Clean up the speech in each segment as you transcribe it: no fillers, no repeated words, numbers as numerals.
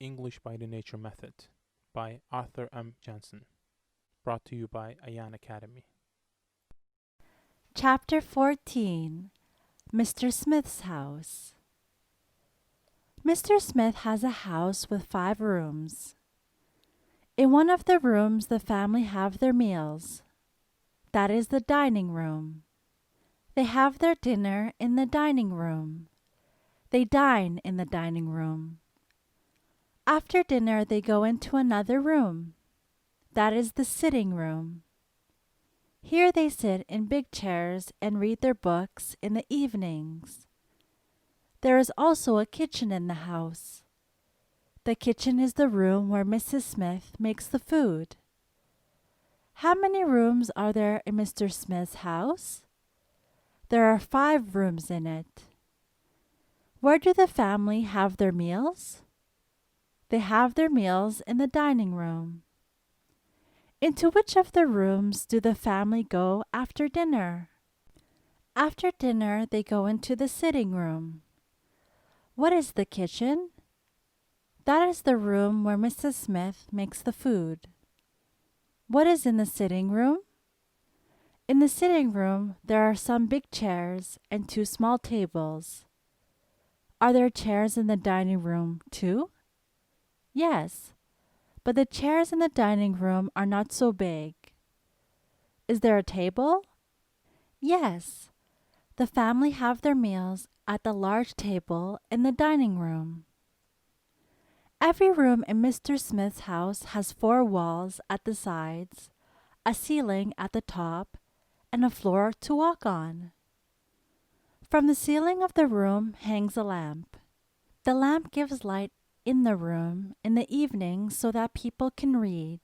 English by the Nature Method by Arthur M. Jensen. Brought to you by Ayan Academy. Chapter 14. Mr. Smith's House. Mr. Smith has a house with 5 rooms. In one of the rooms the family have their meals. That is the dining room. They have their dinner in the dining room. They dine in the dining room. After dinner they go into another room. That is the sitting room. Here they sit in big chairs and read their books in the evenings. There is also a kitchen in the house. The kitchen is the room where Mrs. Smith makes the food. How many rooms are there in Mr. Smith's house? There are 5 rooms in it. Where do the family have their meals? They have their meals in the dining room. Into which of the rooms do the family go after dinner? After dinner, they go into the sitting room. What is the kitchen? That is the room where Mrs. Smith makes the food. What is in the sitting room? In the sitting room, there are some big chairs and 2 small tables. Are there chairs in the dining room, too? Yes, but the chairs in the dining room are not so big. Is there a table? Yes, the family have their meals at the large table in the dining room. Every room in Mr. Smith's house has 4 walls at the sides, a ceiling at the top, and a floor to walk on. From the ceiling of the room hangs a lamp. The lamp gives light in the room in the evening so that people can read.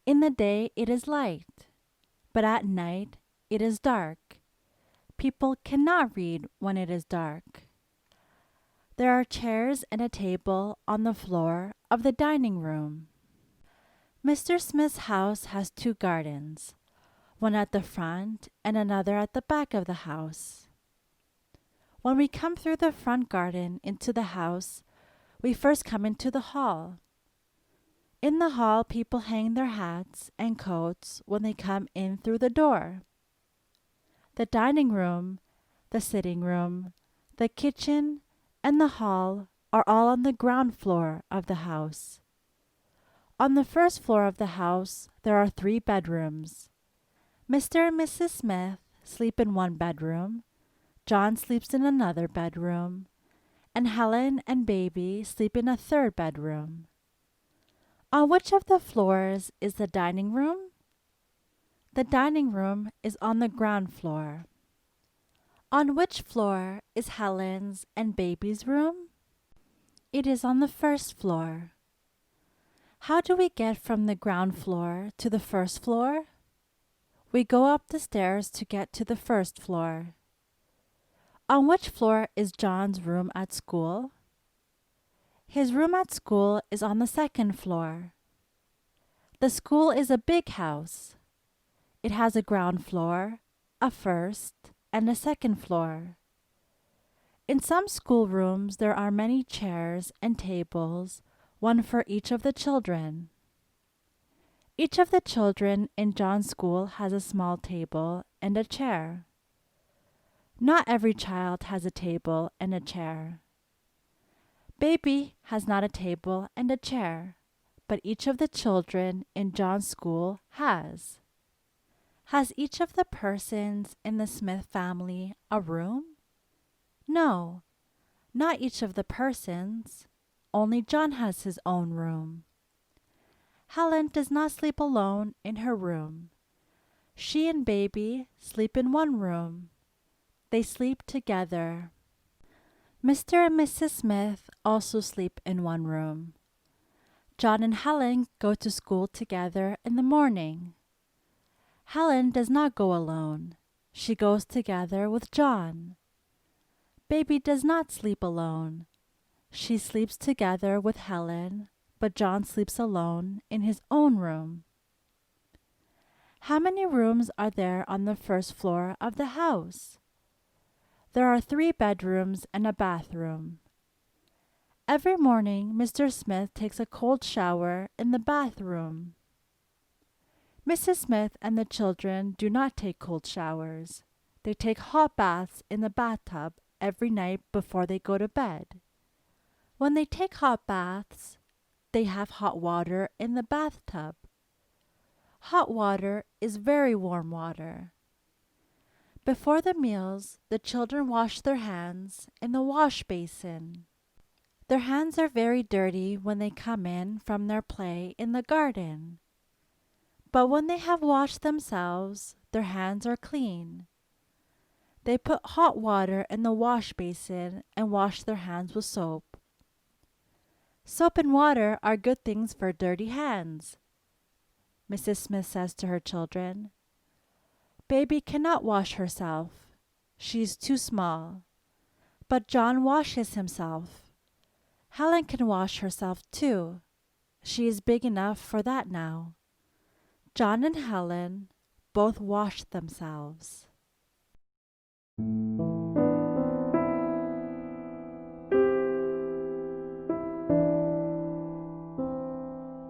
In the day it is light, but at night it is dark. People cannot read when it is dark. There are chairs and a table on the floor of the dining room. Mr. Smith's house has 2 gardens, one at the front and another at the back of the house. When we come through the front garden into the house, we first come into the hall. In the hall, people hang their hats and coats when they come in through the door. The dining room, the sitting room, the kitchen, and the hall are all on the ground floor of the house. On the first floor of the house, there are 3 bedrooms. Mr. and Mrs. Smith sleep in one bedroom, John sleeps in another bedroom, and Helen and baby sleep in a 3rd bedroom. On which of the floors is the dining room? The dining room is on the ground floor. On which floor is Helen's and baby's room? It is on the 1st floor. How do we get from the ground floor to the 1st floor? We go up the stairs to get to the 1st floor. On which floor is John's room at school? His room at school is on the 2nd floor. The school is a big house. It has a ground floor, a 1st, and a 2nd floor. In some schoolrooms there are many chairs and tables, one for each of the children. Each of the children in John's school has a small table and a chair. Not every child has a table and a chair. Baby has not a table and a chair, but each of the children in John's school has. Has each of the persons in the Smith family a room? No, not each of the persons. Only John has his own room. Helen does not sleep alone in her room. She and baby sleep in one room. They sleep together. Mr. and Mrs. Smith also sleep in one room. John and Helen go to school together in the morning. Helen does not go alone. She goes together with John. Baby does not sleep alone. She sleeps together with Helen, but John sleeps alone in his own room. How many rooms are there on the 1st floor of the house? There are 3 bedrooms and a bathroom. Every morning, Mr. Smith takes a cold shower in the bathroom. Mrs. Smith and the children do not take cold showers. They take hot baths in the bathtub every night before they go to bed. When they take hot baths, they have hot water in the bathtub. Hot water is very warm water. Before the meals, the children wash their hands in the wash basin. Their hands are very dirty when they come in from their play in the garden. But when they have washed themselves, their hands are clean. They put hot water in the wash basin and wash their hands with soap. Soap and water are good things for dirty hands, Mrs. Smith says to her children. Baby cannot wash herself. She is too small. But John washes himself. Helen can wash herself too. She is big enough for that now. John and Helen both wash themselves.